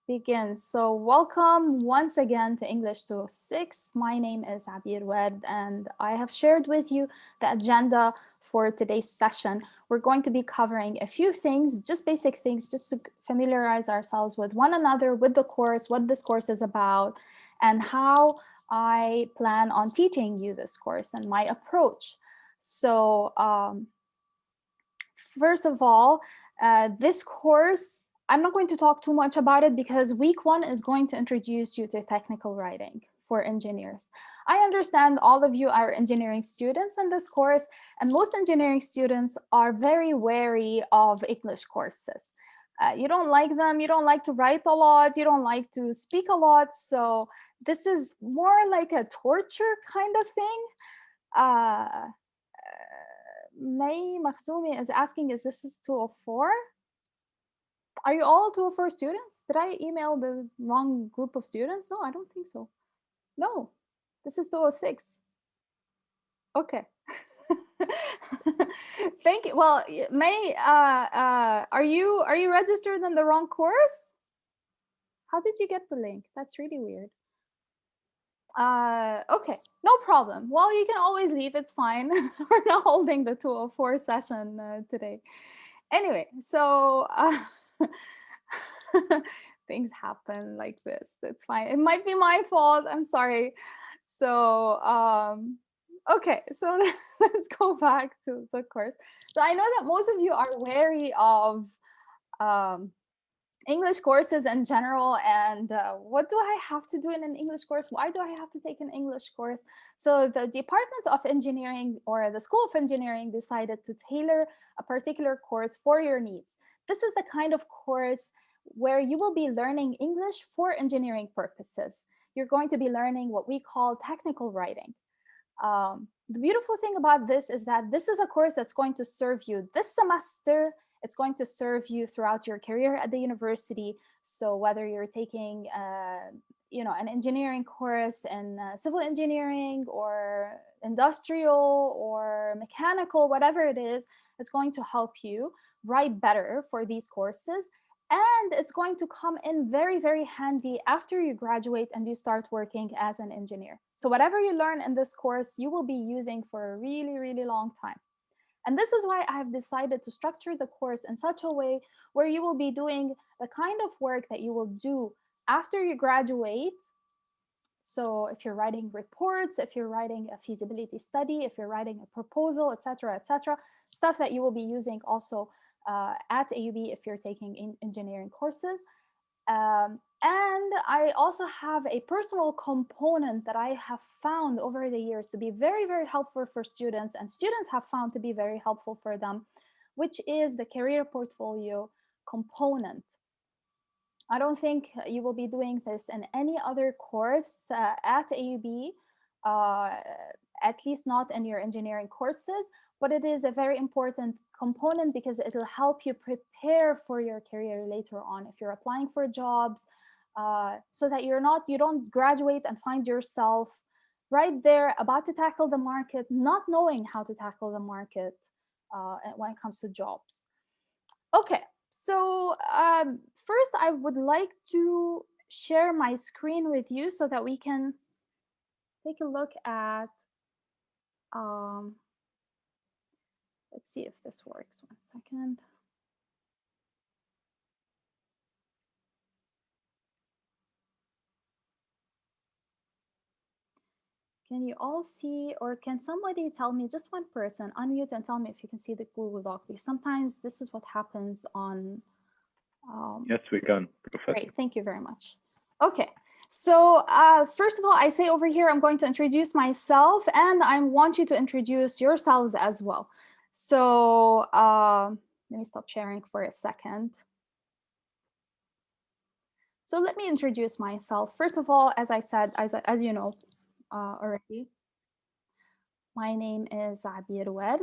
begin. So welcome once again to English 206. My name is Abir Wed, and I have shared with you the agenda for today's session. We're going to be covering a few things, just basic things, just to familiarize ourselves with one another, with the course, what this course is about, and how I plan on teaching you this course and my approach. So first of all, this course, I'm not going to talk too much about it because week one is going to introduce you to technical writing for engineers. I understand all of you are engineering students in this course, and most engineering students are very wary of English courses. You don't like them, you don't like to write a lot, you don't like to speak a lot, so this is more like a torture kind of thing. Uh, May Makhzoumi is asking, is this 204? Are you all 204 students? Did I email the wrong group of students? No, I don't think so. No, this is 206. Okay. Thank you. Well, May, are you registered in the wrong course? How did you get the link? That's really weird. Okay, no problem. Well, you can always leave. It's fine. We're not holding the 204 session today. Anyway, so things happen like this. It's fine. It might be my fault. I'm sorry. So okay, so let's go back to the course. So I know that most of you are wary of um, English courses in general, and what do I have to do in an English course? Why do I have to take an English course? So the Department of Engineering or the School of Engineering decided to tailor a particular course for your needs. This is the kind of course where you will be learning English for engineering purposes. You're going to be learning what we call technical writing. The beautiful thing about this is that this is a course that's going to serve you this semester. It's going to serve you throughout your career at the university. So whether you're taking, an engineering course in civil engineering or industrial or mechanical, whatever it is, it's going to help you write better for these courses. And it's going to come in very, very handy after you graduate and you start working as an engineer. So whatever you learn in this course, you will be using for a really, really long time. And this is why I have decided to structure the course in such a way where you will be doing the kind of work that you will do after you graduate. So if you're writing reports, if you're writing a feasibility study, if you're writing a proposal, etc., stuff that you will be using also at AUB if you're taking engineering courses. And I also have a personal component that I have found over the years to be very, very helpful for students, and students have found to be very helpful for them, which is the career portfolio component. I don't think you will be doing this in any other course at AUB, at least not in your engineering courses, but it is a very important component because it will help you prepare for your career later on if you're applying for jobs, so that you don't graduate and find yourself right there about to tackle the market, not knowing how to tackle the market when it comes to jobs. Okay, so first I would like to share my screen with you so that we can take a look at, let's see if this works. 1 second. Can you all see, or can somebody tell me, just one person, unmute and tell me if you can see the Google Doc, because sometimes this is what happens on. Yes, we can. Great, thank you very much. Okay, so first of all, I say over here, I'm going to introduce myself, and I want you to introduce yourselves as well. So let me stop sharing for a second. So let me introduce myself. First of all, as I said, as you know already, my name is Abir Wed,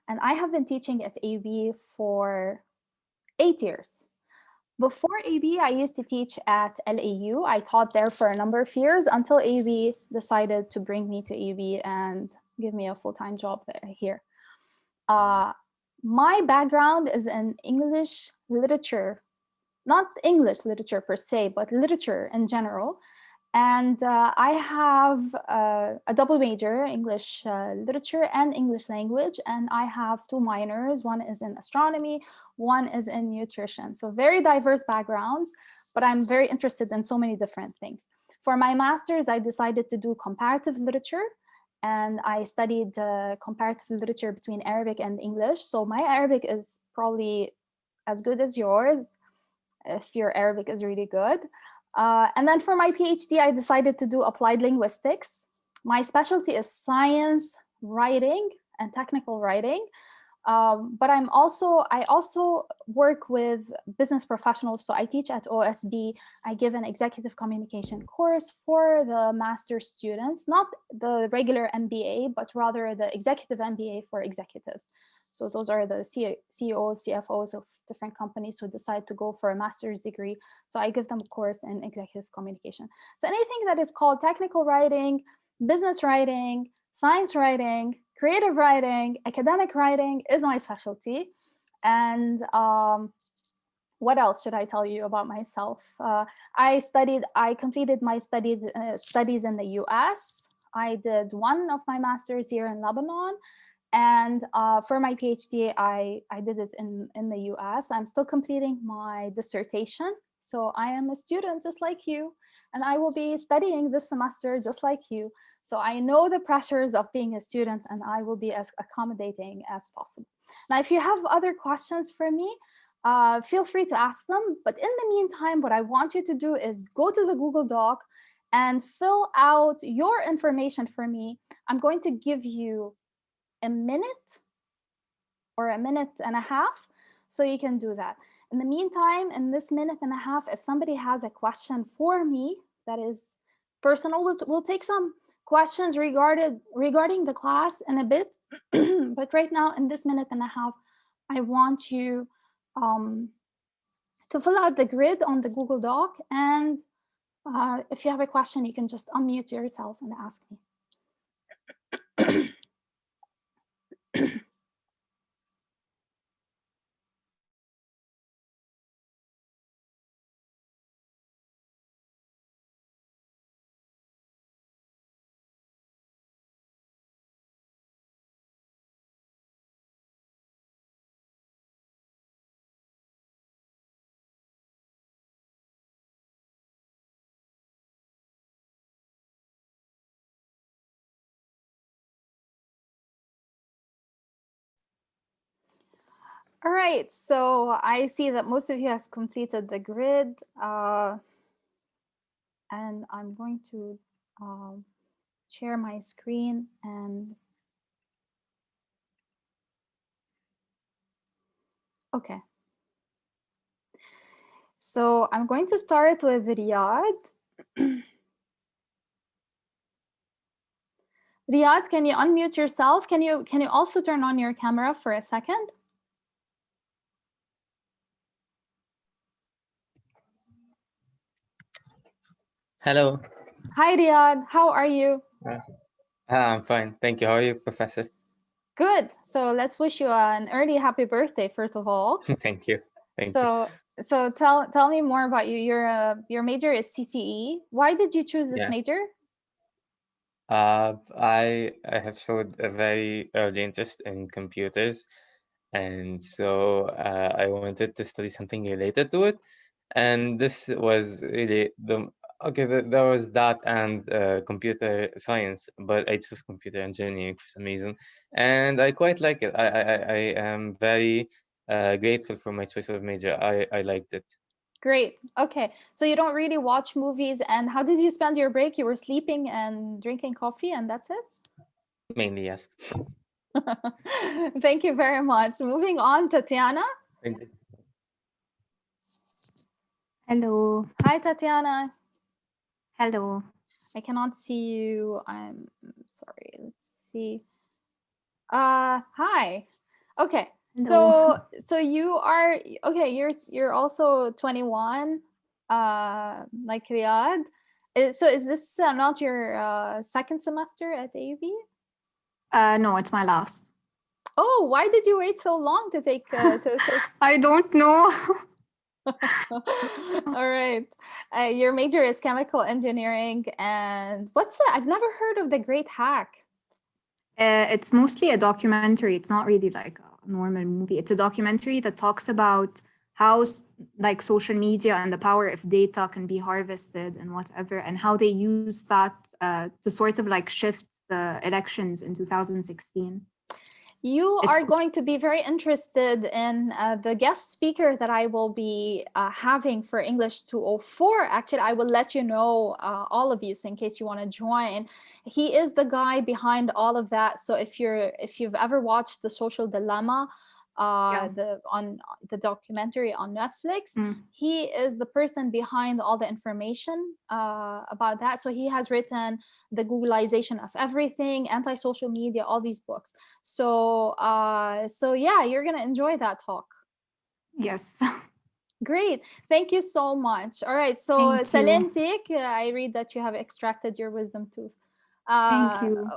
and I have been teaching at AB for 8 years. Before AB, I used to teach at LAU. I taught there for a number of years until AB decided to bring me to AB and give me a full-time job here. My background is in English literature not English literature per se, but literature in general. And I have a double major, English literature and English language. And I have two minors. One is in astronomy, one is in nutrition. So very diverse backgrounds, but I'm very interested in so many different things. For my master's, I decided to do comparative literature. And I studied comparative literature between Arabic and English. So my Arabic is probably as good as yours, if your Arabic is really good. And then for my PhD, I decided to do applied linguistics. My specialty is science writing and technical writing. But I also work with business professionals. So I teach at OSB. I give an executive communication course for the master's students, not the regular MBA, but rather the executive MBA for executives. So those are the CEOs, CFOs of different companies who decide to go for a master's degree. So I give them a course in executive communication. So anything that is called technical writing, business writing, science writing, creative writing, academic writing is my specialty. And what else should I tell you about myself? I completed my studies in the US. I did one of my masters here in Lebanon. And for my PhD, I did it in the US. I'm still completing my dissertation. So I am a student just like you, and I will be studying this semester just like you. So I know the pressures of being a student, and I will be as accommodating as possible. Now, if you have other questions for me, feel free to ask them. But in the meantime, what I want you to do is go to the Google Doc and fill out your information for me. I'm going to give you a minute or a minute and a half so you can do that. In the meantime, in this minute and a half, if somebody has a question for me that is personal, we'll take some questions regarding the class in a bit. But right now, in this minute and a half, I want you to fill out the grid on the Google Doc. And if you have a question, you can just unmute yourself and ask me. All right, so I see that most of you have completed the grid, and I'm going to share my screen. And okay, so I'm going to start with Riyadh. Riyadh, can you unmute yourself? Can you also turn on your camera for a second? Hello. Hi, Riyadh. How are you? I'm fine. Thank you. How are you, Professor? Good. So let's wish you an early happy birthday, first of all. Thank you. Thank you. So tell me more about you. Your major is CCE. Why did you choose this major? I have showed a very early interest in computers, and so I wanted to study something related to it. And this was really there was that and computer science, but I chose computer engineering for some reason, and I quite like it. I am very grateful for my choice of major. I liked it. Great. Okay. So you don't really watch movies, and how did you spend your break? You were sleeping and drinking coffee, and that's it? Mainly, yes. Thank you very much. Moving on, Tatiana. Thank you. Hello. Hi, Tatiana. Hello. I cannot see you. I'm sorry. Let's see. Hi. Okay. Hello. So you are okay, you're also 21, like Riyadh. So is this not your second semester at AUB? No, it's my last. Oh, why did you wait so long to take to I don't know. All right. Your major is chemical engineering. And what's that? I've never heard of the Great Hack. It's mostly a documentary. It's not really like a normal movie. It's a documentary that talks about how like social media and the power of data can be harvested and whatever, and how they use that to sort of like shift the elections in 2016. You are going to be very interested in the guest speaker that I will be having for English 204. Actually, I will let you know, all of you, so in case you want to join. He is the guy behind all of that. So if you've ever watched The Social Dilemma, the documentary on Netflix, he is the person behind all the information about that. So he has written The Googleization of Everything, Anti-Social Media, all these books. So yeah, you're gonna enjoy that talk. Yes. Great, thank you so much. All right, so Salentik, I read that you have extracted your wisdom tooth. Thank you.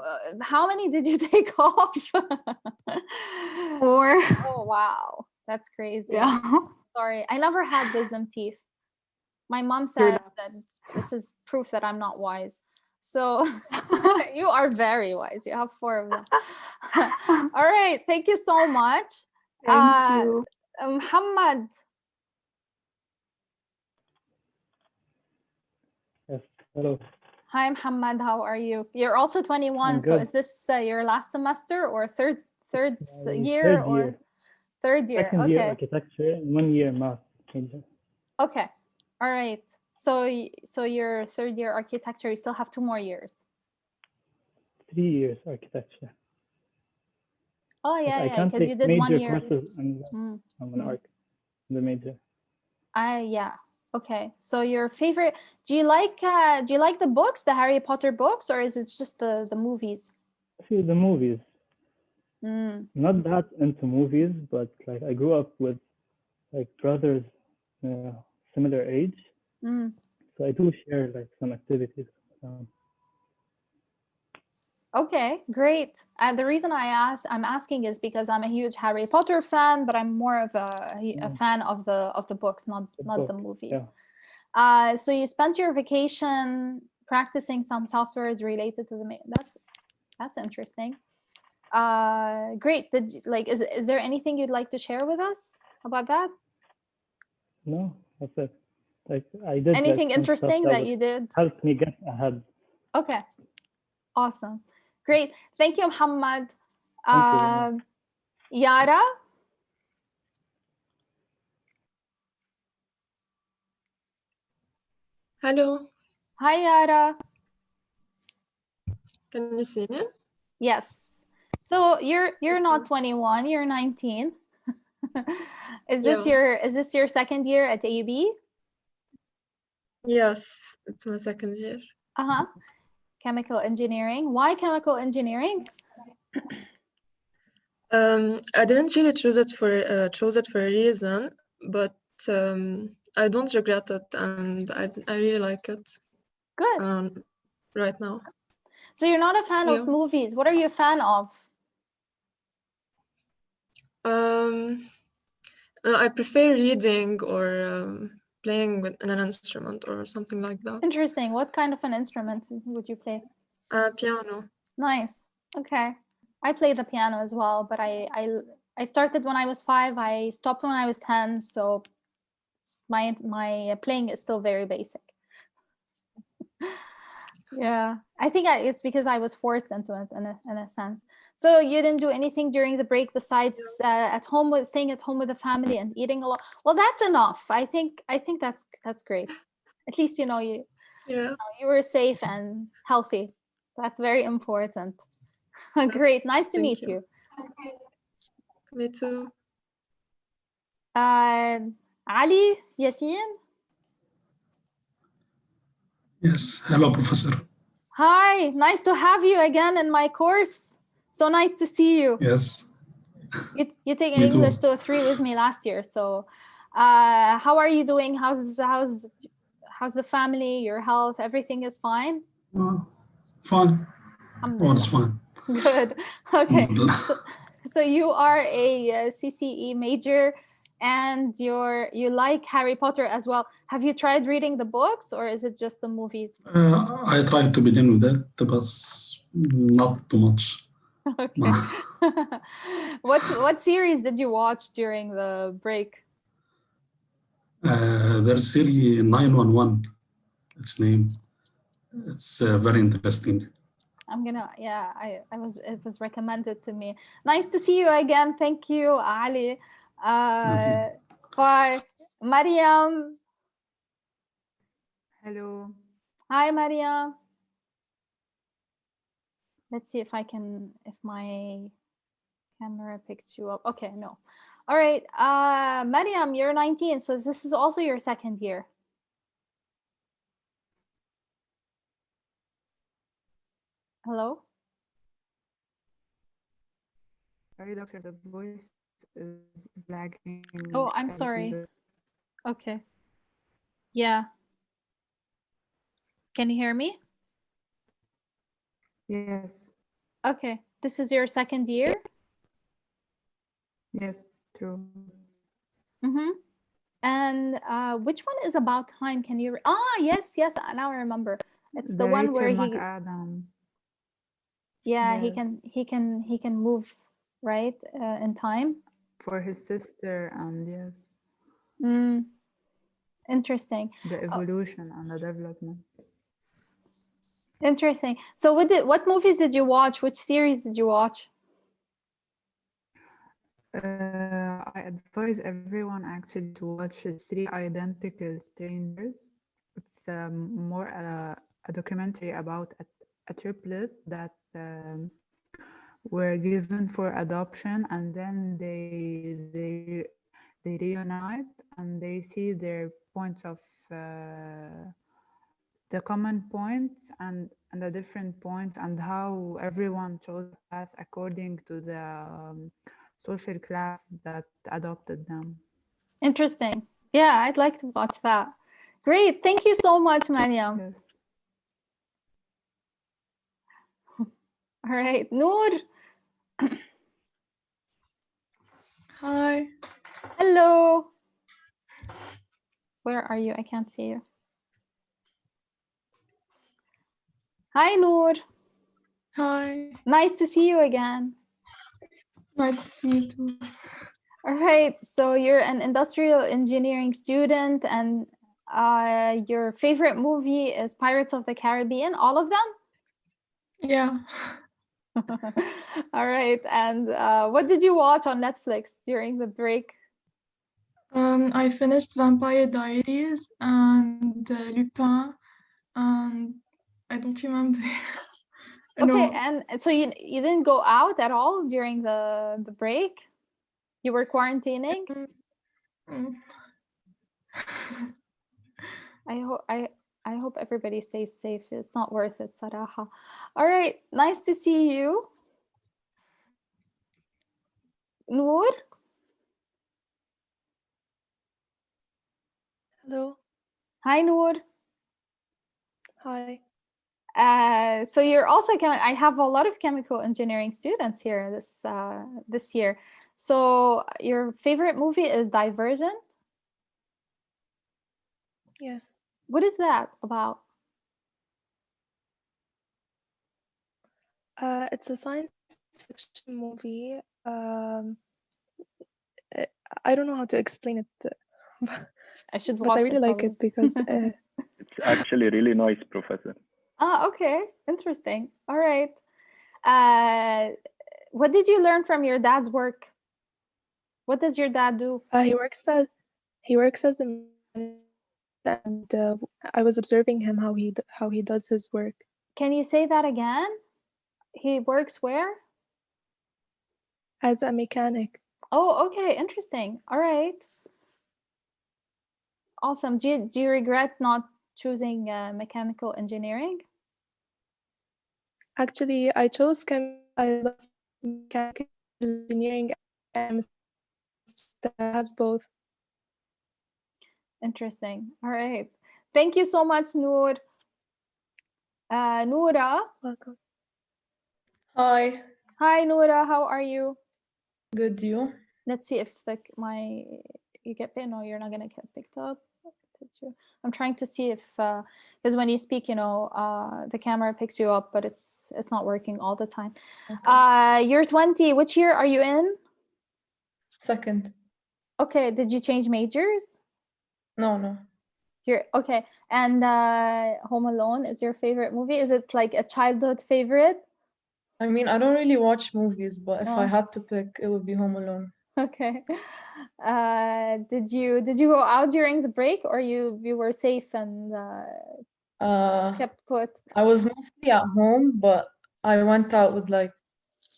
How many did you take off? 4. Oh wow, that's crazy. Yeah. Sorry, I never had wisdom teeth. My mom says that this is proof that I'm not wise. So you are very wise. You have 4 of them. All right, thank you so much. Thank you. Muhammad. Yes, hello. Hi, Muhammad. How are you? You're also 21. I'm So good. is this your last semester or third year? Third year. Third year. Second Okay. year architecture and 1 year math major. Okay. All right. So your third year architecture, you still have 2 more years. 3 years architecture. Oh yeah, I yeah, can't because you take did 1 major year. courses and I'm an arc, the major. Yeah. Okay. So your favorite? Do you like the books, the Harry Potter books, or is it just the movies? See, the movies. Not that into movies, but like I grew up with like brothers similar age, so I do share like some activities. Okay, great. And the reason I'm asking is because I'm a huge Harry Potter fan, but I'm more of a fan of the books, not the movies. Yeah. So you spent your vacation practicing some softwares related to the that's interesting. Great. Is there anything you'd like to share with us about that? No, that's it. Like I did anything like, interesting that you did helped me get ahead. Okay, awesome, great. Thank you, Muhammad. Thank you. Yara. Hello. Hi, Yara. Can you see me? Yes. So you're not 21, you're 19. Is this your second year at AUB? Yes, it's my second year. Chemical engineering. Why chemical engineering? I didn't really choose it for a reason, but I don't regret it, and I really like it. Good. Right now. So you're not a fan of movies. What are you a fan of? I prefer reading or playing with an instrument or something like that. Interesting. What kind of an instrument would you play? Piano. Nice. Okay. I play the piano as well, but I started when I was 5. I stopped when I was 10. So my playing is still very basic. Yeah, I think it's because I was forced into it in a sense. So you didn't do anything during the break besides staying at home with the family and eating a lot. Well, that's enough. I think that's great. At least you were safe and healthy. That's very important. Great, nice to meet you. Me too. Ali, Yassine. Yes, hello, Professor. Hi, nice to have you again in my course. So nice to see you. Yes. You take English 203 with me last year. So how are you doing? How's the family, your health? Everything is fine? Fine. All's fine. Good. Okay. So you are a CCE major And you like Harry Potter as well. Have you tried reading the books, or is it just the movies? I tried to begin with that, but not too much. Okay. What series did you watch during the break? There's series 911. Its name. It's very interesting. It was recommended to me. Nice to see you again. Thank you, Ali. Bye. Mariam. Hello. Hi, Mariam. Let's see if my camera picks you up. Okay, no. All right. Mariam, you're 19, so this is also your second year. Hello? Sorry, doctor, the voice is lagging. Oh, I'm sorry. Okay. Yeah. Can you hear me? Yes. Okay. This is your second year? Yes, true. Mm-hmm. And which one is About Time? Can you? Yes. Now I remember. It's the one where Rachel McAdams. Yeah, yes. he can move, right, in time. For his sister, and yes. Interesting. The evolution and the development. Interesting. So what movies did you watch? Which series did you watch? I advise everyone actually to watch Three Identical Strangers. It's more a documentary about a triplet that were given for adoption, and then they reunite and they see their points of the common points and the different points, and how everyone chose a path according to the social class that adopted them. Interesting. Yeah, I'd like to watch that. Great. Thank you so much, Mariam. Yes. All right. Noor. Hi. Hello. Where are you? I can't see you. Hi, Noor. Hi. Nice to see you again. Nice to see you too. All right. So you're an industrial engineering student, and your favorite movie is Pirates of the Caribbean, all of them? Yeah. All right. And what did you watch on Netflix during the break? I finished Vampire Diaries and Lupin, and I don't remember. Okay, No. and so you didn't go out at all during the break? You were quarantining? I hope everybody stays safe. It's not worth it, Saraha. All right, nice to see you. Noor? Hello. Hi, Noor. Hi. So you're also I have a lot of chemical engineering students here this year. So your favorite movie is Divergent? Yes. What is that about? It's a science fiction movie. I don't know how to explain it. I should watch but I really like it because it's actually really nice, Professor. Okay, interesting. All right. What did you learn from your dad's work? What does your dad do? He works as a manager, and I was observing him how he does his work. Can you say that again? He works where? As a mechanic. Oh, okay, interesting. All right. Awesome. Do you regret not choosing mechanical engineering? Actually, I chose I love mechanical engineering and that has both. Interesting. All right. Thank you so much, Noor. Noura. Welcome. Hi. Hi, Noura. How are you? Good, you? Let's see if my you get picked. No, you're not gonna get picked up. I'm trying to see if because when you speak, the camera picks you up, but it's not working all the time. Okay. You're 20. Which year are you in? Second. Okay. Did you change majors? No. You're okay. And Home Alone is your favorite movie? Is it like a childhood favorite? I mean, I don't really watch movies, but if I had to pick, it would be Home Alone. Okay. Did you go out during the break, or you were safe and kept put? I was mostly at home, but I went out with like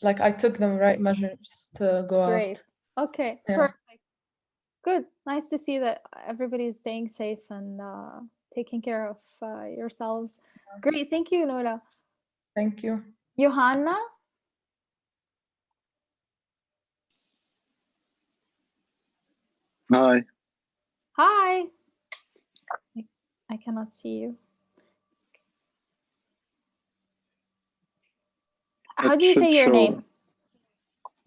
I took the right measures to go out. Great. Okay. Yeah. Perfect. Good. Nice to see that everybody's staying safe and taking care of yourselves. Yeah. Great. Thank you, Nola. Thank you. Johanna? Hi. Hi. I cannot see you. How do you say your name?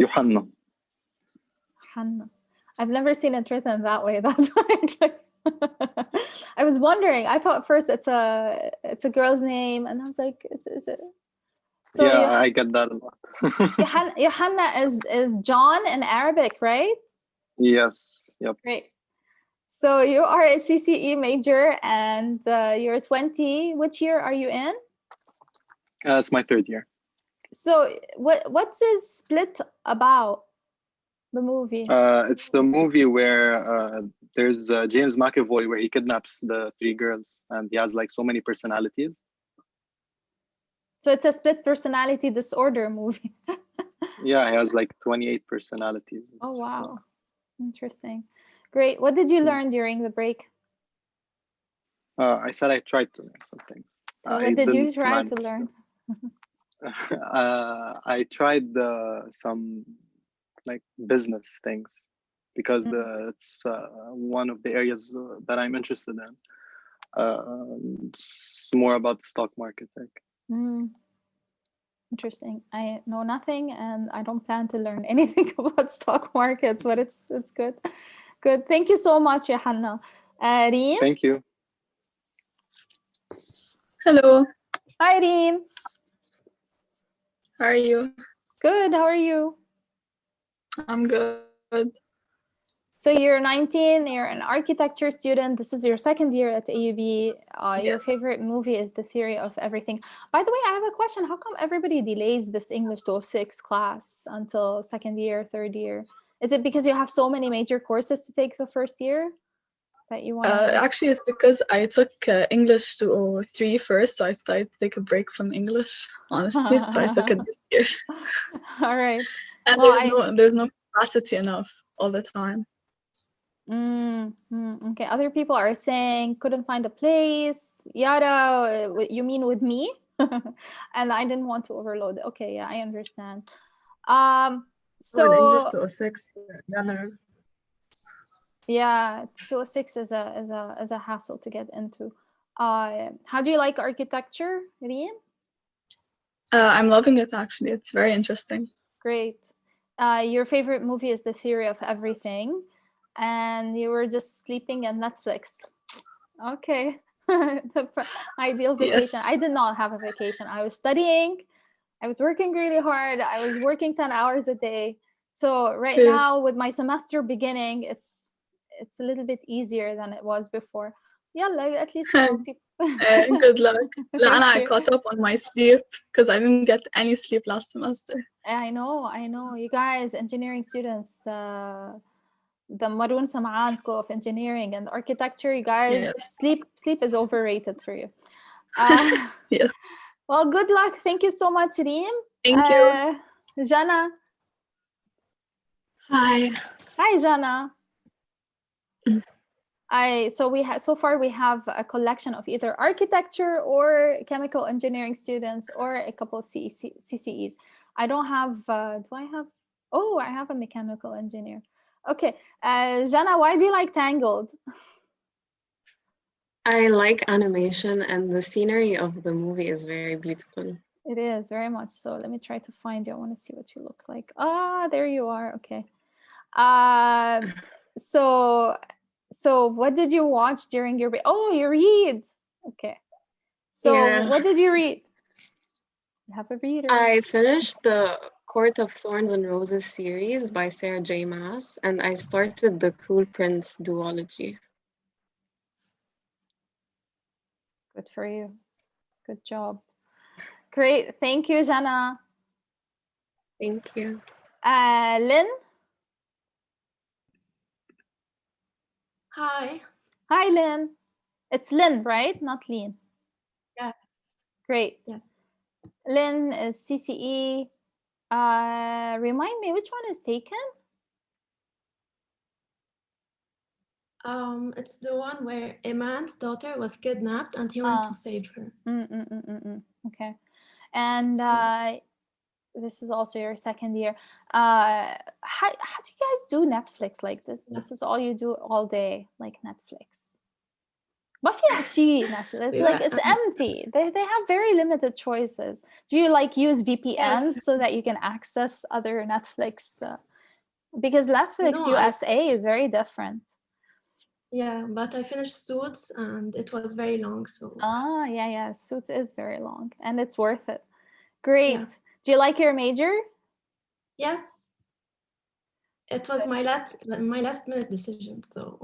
Johanna. Johanna. I've never seen it written that way. That's why I was wondering. I thought first it's a girl's name, and I was like, is it? So yeah, I get that a lot. Johanna is John in Arabic, right? Yes. Yep. Great. So you are a CCE major, and you're 20. Which year are you in? It's my third year. So what's this split about? The movie? It's the movie where there's James McAvoy, where he kidnaps the 3 girls, and he has like so many personalities. So it's a split personality disorder movie. Yeah, he has like 28 personalities. Oh, wow. Interesting. Great. What did you learn during the break? I said I tried to learn some things. So what did you try to learn? I tried some like business things, because it's one of the areas that I'm interested in. It's more about the stock market, like. Interesting. I know nothing, and I don't plan to learn anything about stock markets, but it's good. Good. Thank you so much, Johanna. Reem? Thank you. Hello. Hi, Reem. How are you? Good. How are you? I'm good. So you're 19, you're an architecture student. This is your second year at AUB. Yes. Your favorite movie is The Theory of Everything. By the way, I have a question. How come everybody delays this English 206 class until second year, third year? Is it because you have so many major courses to take the first year that you want to actually, it's because I took English 203 first, so I decided to take a break from English, honestly. So I took it this year. All right. And there's no capacity enough all the time. Okay. Other people are saying couldn't find a place. Yara, you mean with me? And I didn't want to overload. Okay, yeah, I understand. So English 206 general. Yeah, 206 is a hassle to get into. How do you like architecture, Reem? I'm loving it, actually. It's very interesting. Great. Your favorite movie is The Theory of Everything, and you were just sleeping on Netflix. Okay. The ideal vacation. Yes. I did not have a vacation. I was studying. I was working really hard. I was working 10 hours a day. So right now, with my semester beginning, it's a little bit easier than it was before. Yeah, like at least people. Good luck. I caught up on my sleep because I didn't get any sleep last semester. I know. You guys, engineering students, the Maroon Sam'an School of Engineering and Architecture, you guys, yes. Sleep is overrated for you. Yes. Well, good luck. Thank you so much, Reem. Thank you. Jana. Hi. Hi, Jana. So far we have a collection of either architecture or chemical engineering students or a couple of CCEs. I don't have, do I have? Oh, I have a mechanical engineer. Okay, Jana, why do you like Tangled? I like animation, and the scenery of the movie is very beautiful. It is, very much so. Let me try to find you. I want to see what you look like. Ah, there you are. Okay. So what did you watch during your break? Oh, you read. Okay. So what did you read? You have a reader. I finished the Court of Thorns and Roses series by Sarah J. Maas, and I started the Cruel Prince duology. Good for you. Good job. Great. Thank you, Jana. Thank you. Lynn? Hi. Hi, Lynn. It's Lynn, right? Not Lean. Yes. Great. Yes. Lynn is CCE. Remind me, which one is taken? It's the one where a man's daughter was kidnapped and he went to save her. Okay. And this is also your second year. How do you guys do Netflix like this? Yeah. This is all you do all day, like Netflix. ما فيها شيء Netflix. It's like it's empty. They have very limited choices. Do you like use VPNs so that you can access other Netflix? Because Netflix USA is very different. Yeah, but I finished Suits and it was very long. So yeah, Suits is very long and it's worth it. Great. Yeah. Do you like your major? Yes. It was my last minute decision. So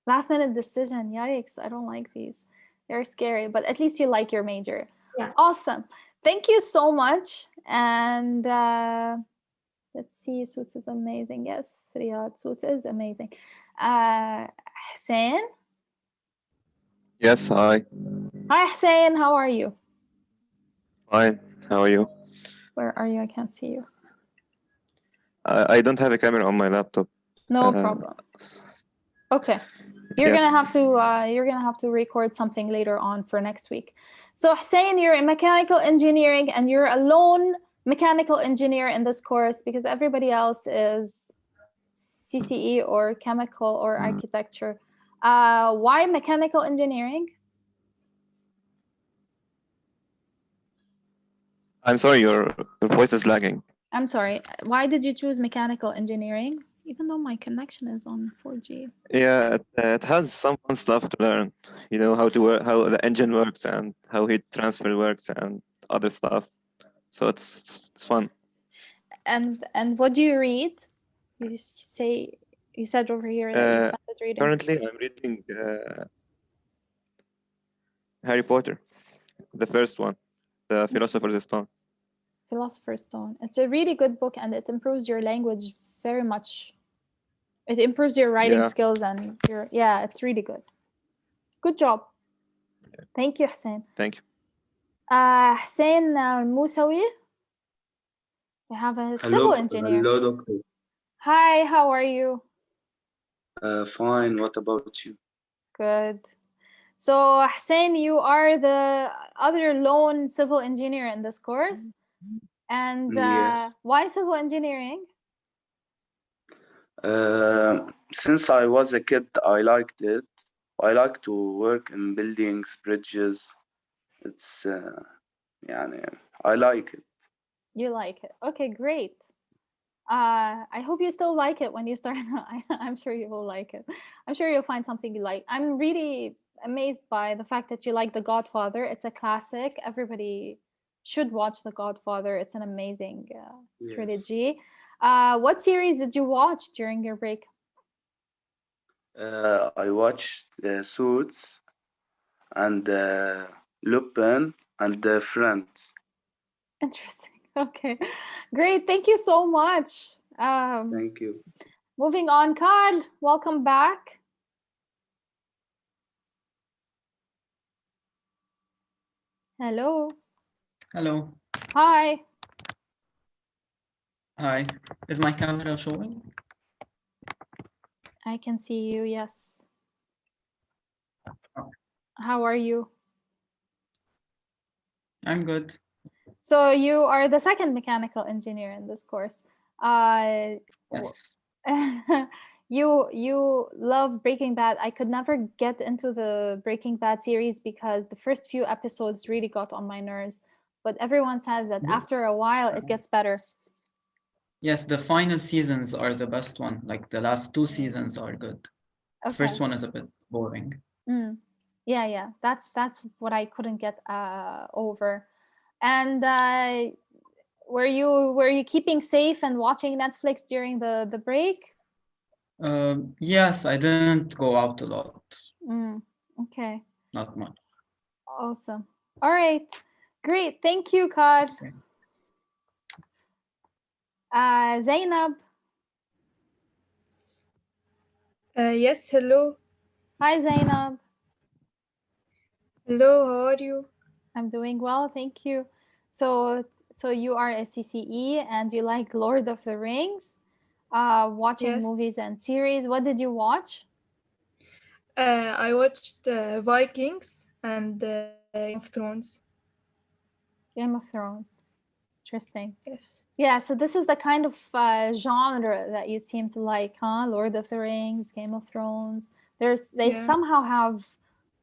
last minute decision. Yikes! I don't like these. They're scary. But at least you like your major. Yeah. Awesome. Thank you so much. And let's see. Suits is amazing. Yes, Riyadh. Suits is amazing. Hussein? Yes, hi. Hi, Hussein. How are you? Fine. How are you? Where are you? I can't see you. I don't have a camera on my laptop. No problem. Okay. You're gonna have to record something later on for next week. So Hussein, you're in mechanical engineering and you're a lone mechanical engineer in this course because everybody else is CCE or chemical or architecture. Why mechanical engineering? I'm sorry, your voice is lagging. I'm sorry. Why did you choose mechanical engineering? Even though my connection is on 4G. Yeah, it has some fun stuff to learn. You know how the engine works and how heat transfer works and other stuff. So it's fun. And what do you read? You said over here that you started reading. Currently, I'm reading Harry Potter, the first one, the Philosopher's Stone. Philosopher's Stone. It's a really good book and it improves your language very much. It improves your writing skills and it's really good. Good job. Thank you, Hussein. Thank you. Hussein Musawi. We have a civil engineer. Hello, doctor. Hi, how are you? Fine. What about you? Good. So, Hussein, you are the other lone civil engineer in this course. And yes. Why civil engineering? Since I was a kid, I liked it. I like to work in buildings, bridges. It's, I like it. You like it. Okay, great. I hope you still like it when you start. I'm sure you will like it. I'm sure you'll find something you like. I'm really amazed by the fact that you like The Godfather. It's a classic. Everybody should watch The Godfather. It's an amazing trilogy. What series did you watch during your break? I watched Suits and Lupin and Friends. Interesting. Okay, great. Thank you so much. Thank you. Moving on, Carl, welcome back. Hello. Hello. Hi. Hi. Is my camera showing? I can see you, yes. How are you? I'm good. So you are the second mechanical engineer in this course. Yes. You love Breaking Bad. I could never get into the Breaking Bad series because the first few episodes really got on my nerves. But everyone says that after a while it gets better. Yes, the final seasons are the best one. Like the last 2 seasons are good. The first Okay. one is a bit boring. Yeah. That's what I couldn't get over. And were you keeping safe and watching Netflix during the break? Yes, I didn't go out a lot. Okay. Not much. Awesome. All right. Great. Thank you, Kar. Okay. Zainab. Yes, hello. Hi, Zainab. Hello, how are you? I'm doing well, thank you. So you are a CCE and you like Lord of the Rings, watching Yes. movies and series. What did you watch? I watched Vikings and Game of Thrones. Game of Thrones. Interesting. Yes. Yeah, so this is the kind of genre that you seem to like, huh? Lord of the Rings, Game of Thrones. They Yeah. somehow have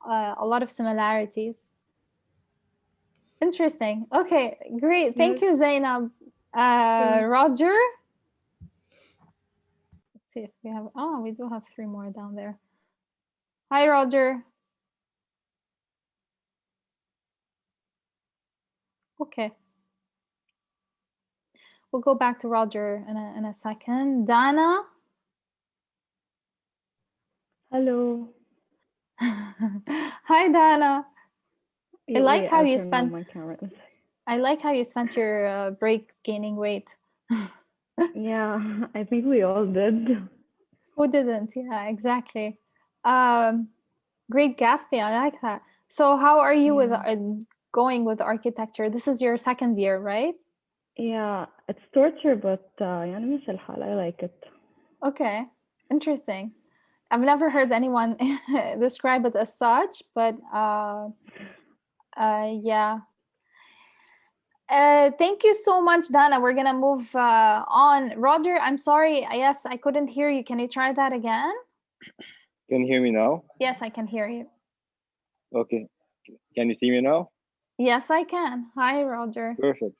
a lot of similarities. Interesting. Okay, great. Thank you, Zainab. Roger. Let's see if we have. Oh, we do have 3 more down there. Hi, Roger. Okay. We'll go back to Roger in a second. Dana. Hello. Hi, Dana. Yeah, I like wait, how I'll you turn on spent. my camera. I like how you spent your break gaining weight. Yeah, I think we all did. Who didn't? Yeah, exactly. Great Gatsby. I like that. So, how are you with going with architecture? This is your 2nd year, right? Yeah, it's torture, but يعني مش الحال. I like it. Okay, interesting. I've never heard anyone describe it as such, but yeah. Thank you so much, Dana. We're gonna move on. Roger, I'm sorry. Yes, I couldn't hear you. Can you try that again? Can you hear me now? Yes, I can hear you. Okay. Can you see me now? Yes, I can. Hi, Roger. Perfect.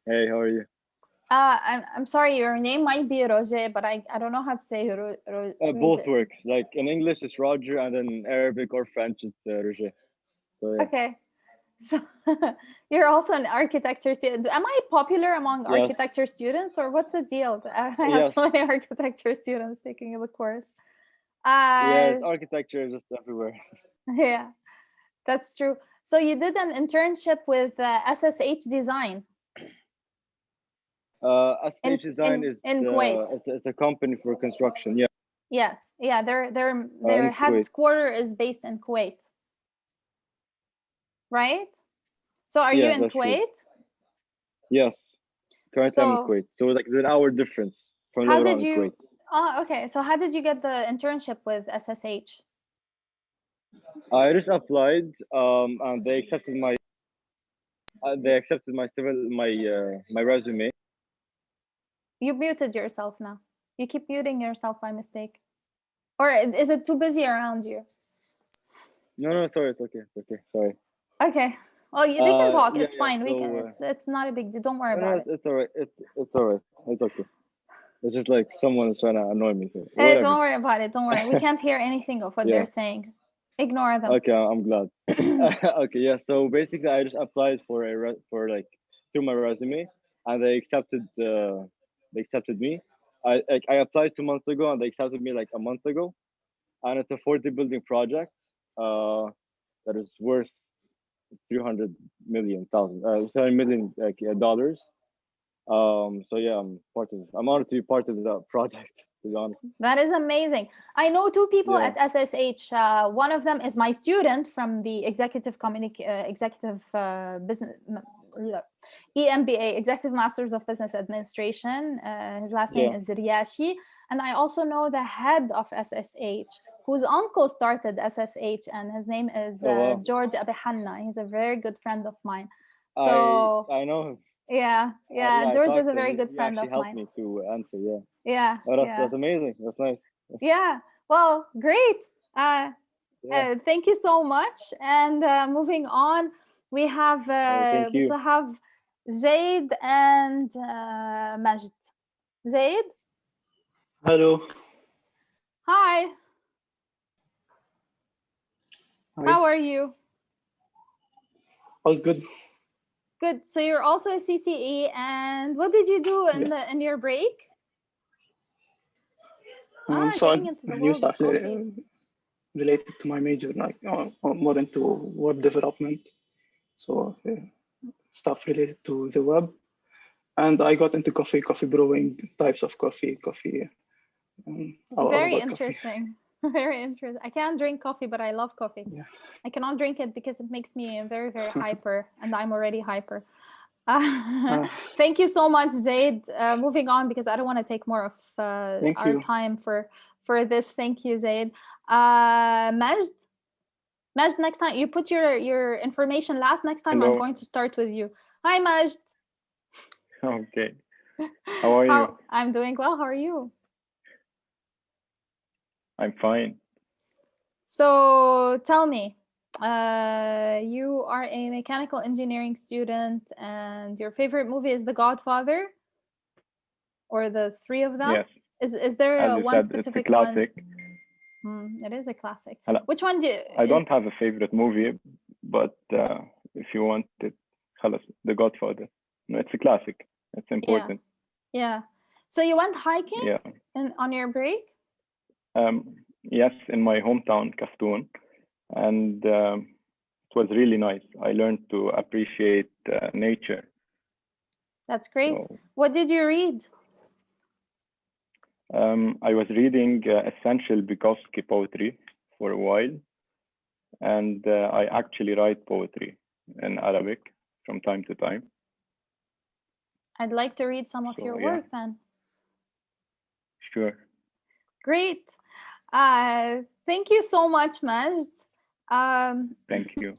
Hey, how are you? I'm sorry. Your name might be Roger, but I don't know how to say Both works. Like in English, it's Roger, and in Arabic or French, it's Roger. So yeah. Okay. So you're also an architecture student. Am I popular among architecture students, or what's the deal? I have so many architecture students taking the course. Yes, architecture is just everywhere. Yeah, that's true. So you did an internship with SSH Design. SSH Design is in Kuwait. It's a company for construction. Yeah. Yeah. Their headquarter is based in Kuwait. Right? So are you in Kuwait? Yes. Currently I'm in Kuwait. So like there's an hour difference from Lebanon and Kuwait. Oh, okay. So how did you get the internship with SSH? I just applied, and they accepted my my resume. You muted yourself now. You keep muting yourself by mistake. Or is it too busy around you? No, sorry, it's okay. Sorry. Okay. Well, they can talk. It's fine. We can. It's not a big deal. Don't worry about it. It's all right. It's all right. It's okay. It's just like someone is trying to annoy me. So don't worry about it. Don't worry. We can't hear anything of what they're saying. Ignore them. Okay, I'm glad. Okay, yeah. So basically, I just applied for through my resume, and they accepted me. I applied 2 months ago, and they accepted me like a month ago, and it's a 40 building project that is worth 300 million thousand $7 million dollars. So yeah, I'm honored to be part of that project, to be honest. That is amazing. I know 2 people at SSH. One of them is my student from the executive business EMBA, Executive Masters of Business Administration. His last name is Riyashi. And I also know the head of SSH, whose uncle started SSH, and his name is George Abihanna. He's a very good friend of mine. So I know him. Yeah. George is a very good friend of mine. He helped me to answer. Yeah. That's amazing. That's nice. Yeah. Well, great. Thank you so much. And moving on, we still have Zaid and Majd. Zaid? Hello. Hi. Hi. How are you? All's good. Good. So you're also a CCE, and what did you do in your break? So getting into the new world of stuff coffee. related to my major, like more into web development. So stuff related to the web. And I got into coffee brewing, types of coffee. Very about interesting. Very interesting. I can't drink coffee, but I love coffee. Yeah. I cannot drink it because it makes me very, very hyper, and I'm already hyper. Thank you so much, Zaid. Moving on, because I don't want to take more of our time for this. Thank you, Zaid. Majd, next time you put your information last. Next time Hello. I'm going to start with you. Hi, Majd. Okay. How are you? I'm doing well. How are you? I'm fine. So tell me, you are a mechanical engineering student, and your favorite movie is The Godfather, or the three of them? Yes. Is there As you one said, specific it's a classic. one? It is a classic. Hello. Which one do you? I don't have a favorite movie, but if you want it, The Godfather. No, it's a classic. It's important. Yeah. So you went hiking? Yeah. On your break? Yes, in my hometown, Kaftoun, and it was really nice. I learned to appreciate nature. That's great. So, what did you read? I was reading essential Bukowski poetry for a while, and I actually write poetry in Arabic from time to time. I'd like to read some of your work then. Sure. Great. Thank you so much, Majd. Thank you.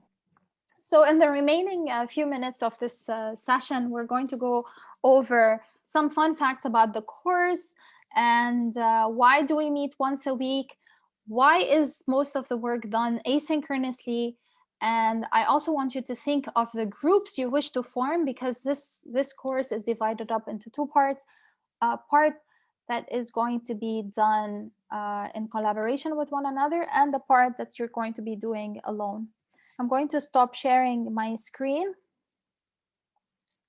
So in the remaining few minutes of this session, we're going to go over some fun facts about the course and why do we meet once a week? Why is most of the work done asynchronously? And I also want you to think of the groups you wish to form, because this course is divided up into two parts. Part that is going to be done in collaboration with one another, and the part that you're going to be doing alone. I'm going to stop sharing my screen.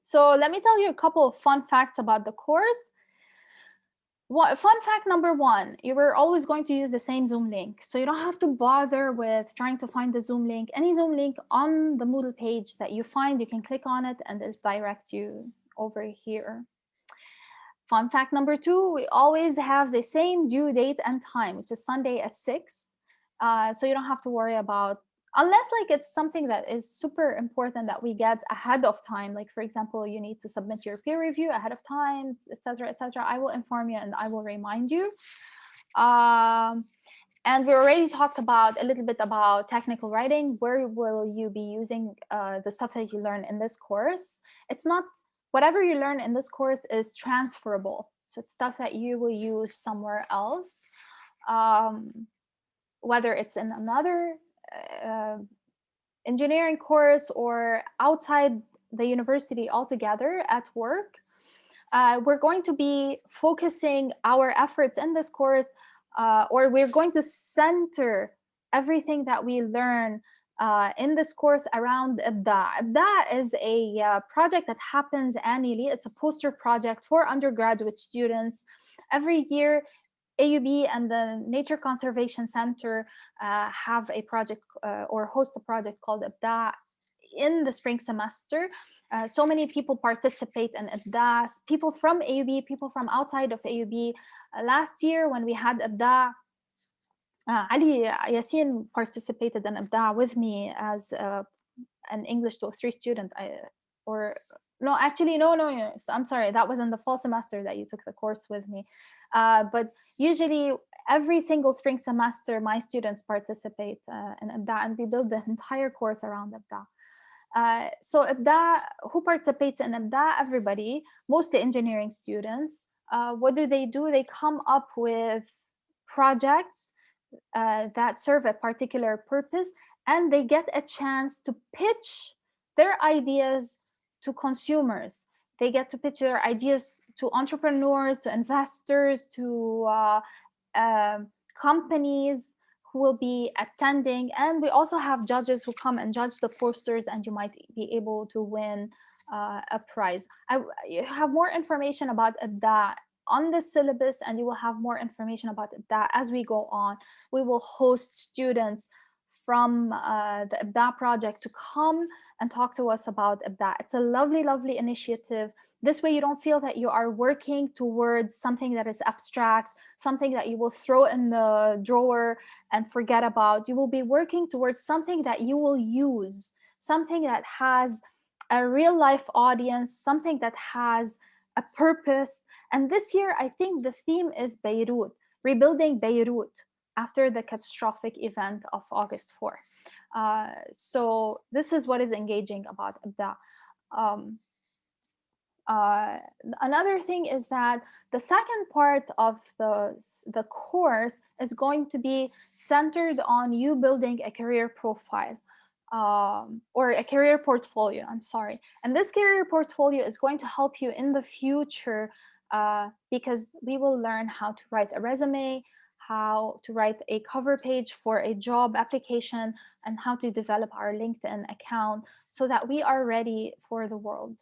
So let me tell you a couple of fun facts about the course. Fun fact number one, you were always going to use the same Zoom link. So you don't have to bother with trying to find the Zoom link. Any Zoom link on the Moodle page that you find, you can click on it and it'll direct you over here. Fun fact number two, we always have the same due date and time, which is Sunday at 6. So you don't have to worry about, unless like it's something that is super important that we get ahead of time. Like for example, you need to submit your peer review ahead of time, etc., etc. I will inform you and I will remind you. And we already talked about a little bit about technical writing. Where will you be using the stuff that you learn in this course? It's not, whatever you learn in this course is transferable. So it's stuff that you will use somewhere else, whether it's in another engineering course or outside the university altogether at work. We're going to be focusing our efforts in this course, or we're going to center everything that we learn in this course around IBDA. IBDA is a project that happens annually. It's a poster project for undergraduate students. Every year, AUB and the Nature Conservation Center have a project or host a project called IBDA in the spring semester. So many people participate in IBDA, people from AUB, people from outside of AUB. Last year when we had IBDA, Ali Yassin participated in IBDA with me as an English 203 student. No, I'm sorry, that was in the fall semester that you took the course with me. But usually every single spring semester, my students participate in IBDA, and we build the entire course around IBDA. So IBDA, who participates in IBDA? Everybody, mostly engineering students. What do? They come up with projects that serve a particular purpose, and they get a chance to pitch their ideas to consumers. They get to pitch their ideas to entrepreneurs, to investors, to companies who will be attending. And we also have judges who come and judge the posters, and you might be able to win a prize. You have more information about that on the syllabus, and you will have more information about that as we go on. We will host students from the IBDA project to come and talk to us about IBDA. It's a lovely, lovely initiative. This way you don't feel that you are working towards something that is abstract, something that you will throw in the drawer and forget about. You will be working towards something that you will use, something that has a real life audience, something that has a purpose. And this year, I think the theme is Beirut, rebuilding Beirut after the catastrophic event of August 4. So this is what is engaging about IBDA. Another thing is that the second part of the course is going to be centered on you building a career profile. Or a career portfolio, I'm sorry. And this career portfolio is going to help you in the future because we will learn how to write a resume, how to write a cover page for a job application, and how to develop our LinkedIn account so that we are ready for the world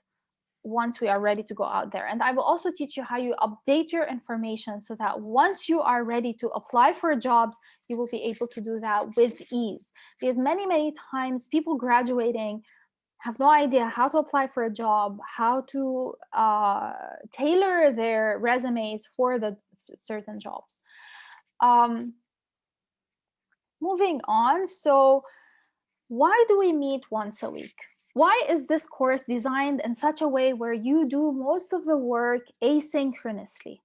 once we are ready to go out there. And I will also teach you how you update your information so that once you are ready to apply for jobs, you will be able to do that with ease. Because many, many times people graduating have no idea how to apply for a job, how to tailor their resumes for the certain jobs. Moving on, so why do we meet once a week? Why is this course designed in such a way where you do most of the work asynchronously?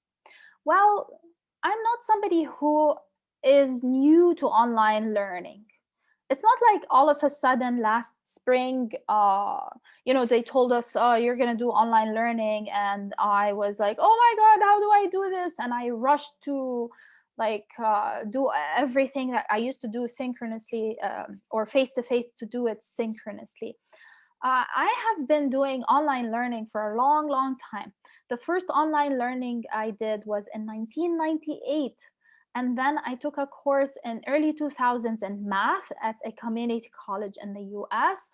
Well, I'm not somebody who is new to online learning. It's not like all of a sudden last spring, they told us, oh, you're going to do online learning. And I was like, oh my God, how do I do this? And I rushed to do everything that I used to do synchronously or face-to-face to do it synchronously. I have been doing online learning for a long, long time. The first online learning I did was in 1998. And then I took a course in early 2000s in math at a community college in the US.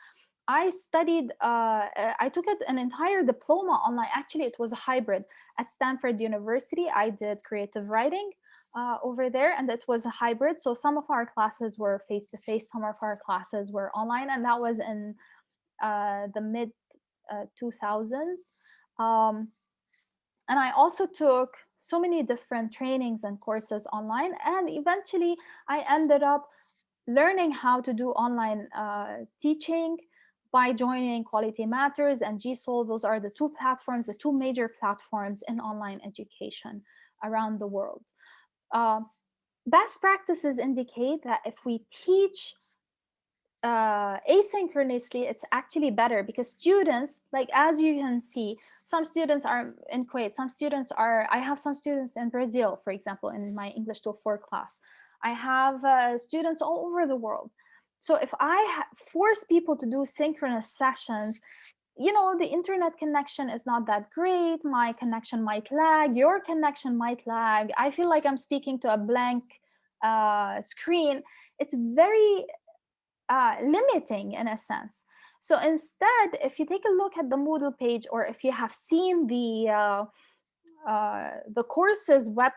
I studied, I took an entire diploma online. Actually, it was a hybrid at Stanford University. I did creative writing over there, and it was a hybrid. So some of our classes were face-to-face, some of our classes were online, and that was in the mid 2000s. And I also took so many different trainings and courses online, and eventually I ended up learning how to do online teaching by joining Quality Matters and GSOL. Those are the two platforms, the two major platforms in online education around the world. Best practices indicate that if we teach asynchronously, it's actually better because students, like as you can see, some students are in Kuwait, I have some students in Brazil, for example, in my English 204 class. I have students all over the world. So if I force people to do synchronous sessions, the internet connection is not that great. My connection might lag, your connection might lag. I feel like I'm speaking to a blank screen. It's very limiting in a sense. So instead, if you take a look at the Moodle page, or if you have seen the courses web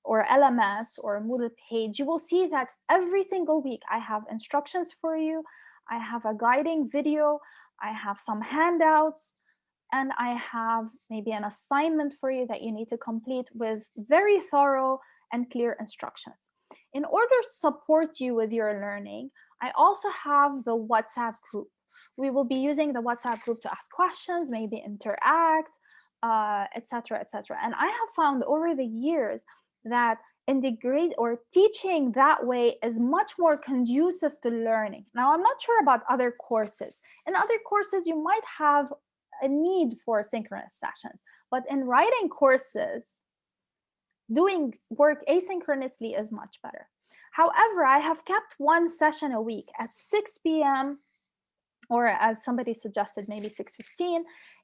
or LMS or Moodle page, you will see that every single week I have instructions for you, I have a guiding video, I have some handouts, and I have maybe an assignment for you that you need to complete with very thorough and clear instructions. In order to support you with your learning, I also have the WhatsApp group. We will be using the WhatsApp group to ask questions, maybe interact, etc., etc. And I have found over the years that integrate or teaching that way is much more conducive to learning. Now, I'm not sure about other courses. In other courses, you might have a need for synchronous sessions, but in writing courses, doing work asynchronously is much better. However, I have kept one session a week at 6 p.m. or as somebody suggested, maybe 6:15,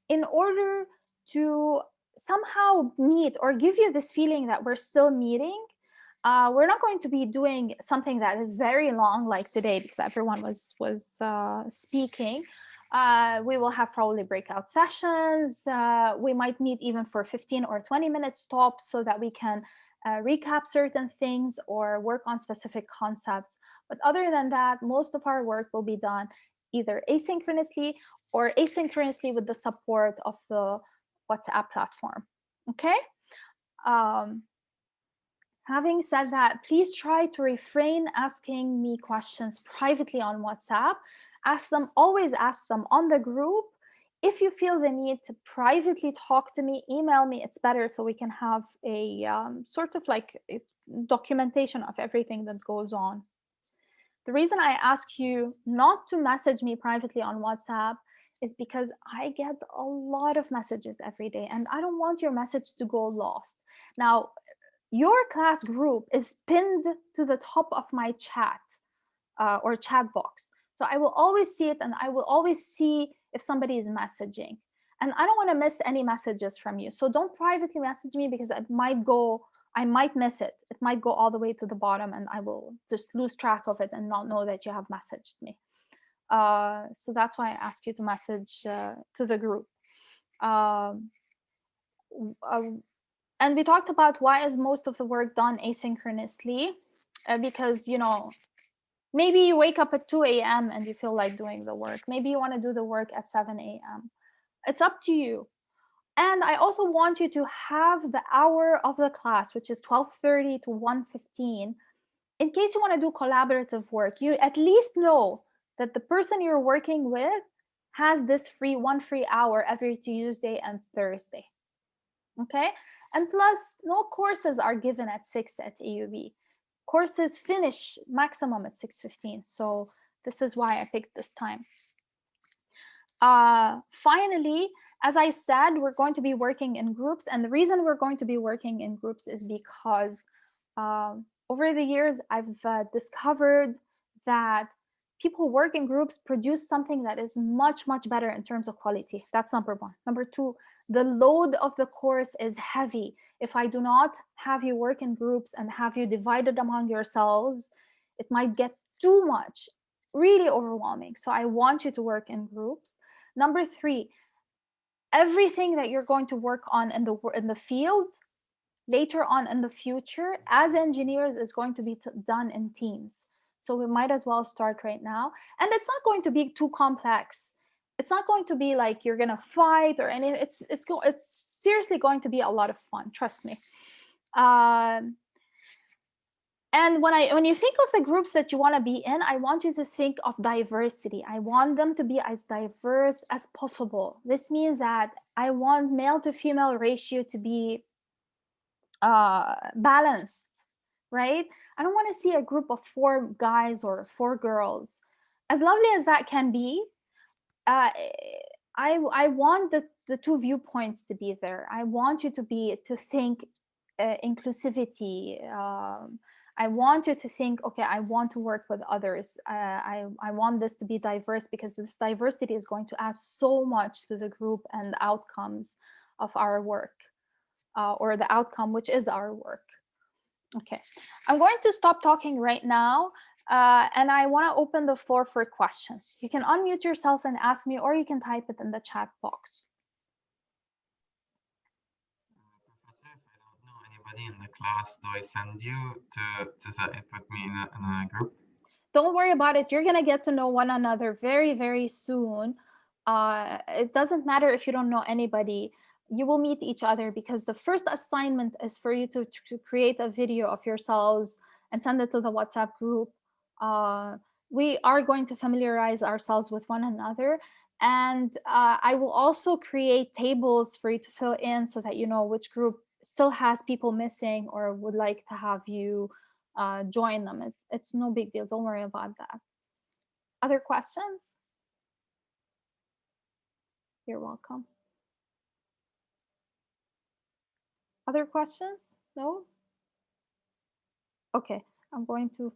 in order to somehow meet or give you this feeling that we're still meeting. We're not going to be doing something that is very long like today because everyone was speaking. We will have probably breakout sessions. We might meet even for 15 or 20 minute stops so that we can recap certain things or work on specific concepts. But other than that, most of our work will be done either asynchronously or asynchronously with the support of the WhatsApp platform. Okay. Having said that, please try to refrain asking me questions privately on WhatsApp. Always ask them on the group. If you feel the need to privately talk to me, email me, it's better so we can have a sort of like a documentation of everything that goes on. The reason I ask you not to message me privately on WhatsApp is because I get a lot of messages every day and I don't want your message to go lost. Now, your class group is pinned to the top of my chat or chat box. So I will always see it and I will always see if somebody is messaging. And I don't want to miss any messages from you. So don't privately message me because I might miss it. It might go all the way to the bottom and I will just lose track of it and not know that you have messaged me. So that's why I ask you to message to the group. And we talked about why is most of the work done asynchronously, because, you know, maybe you wake up at 2 a.m. and you feel like doing the work. Maybe you want to do the work at 7 a.m. It's up to you. And I also want you to have the hour of the class, which is 12:30 to 1:15. In case you want to do collaborative work, you at least know that the person you're working with has this one free hour every Tuesday and Thursday. Okay? And plus, no courses are given at 6 at AUB. Courses finish maximum at 6:15. So this is why I picked this time. Finally, as I said, we're going to be working in groups. And the reason we're going to be working in groups is because over the years, I've discovered that people who work in groups produce something that is much, much better in terms of quality. That's number one. Number two, the load of the course is heavy. If I do not have you work in groups and have you divided among yourselves, it might get too much, really overwhelming. So I want you to work in groups. Number three, everything that you're going to work on in the field later on in the future as engineers is going to be done in teams. So we might as well start right now. And it's not going to be too complex. It's not going to be like you're gonna fight or anything. It's seriously going to be a lot of fun. Trust me. And when you think of the groups that you want to be in, I want you to think of diversity. I want them to be as diverse as possible. This means that I want male to female ratio to be balanced, right? I don't want to see a group of 4 guys or 4 girls. As lovely as that can be, I want the 2 viewpoints to be there. I want you to think inclusivity. I want you to think, okay, I want to work with others. I want this to be diverse because this diversity is going to add so much to the group and the outcomes of our work, or the outcome, which is our work. Okay, I'm going to stop talking right now. And I want to open the floor for questions. You can unmute yourself and ask me, or you can type it in the chat box. Anybody in the class, do I send you to put me in a group? Don't worry about it. You're going to get to know one another very, very soon. It doesn't matter if you don't know anybody. You will meet each other because the first assignment is for you to create a video of yourselves and send it to the WhatsApp group. We are going to familiarize ourselves with one another. And I will also create tables for you to fill in so that you know which group still has people missing or would like to have you join them. It's no big deal. Don't worry about that. Other questions? You're welcome. Other questions? No? Okay, I'm going to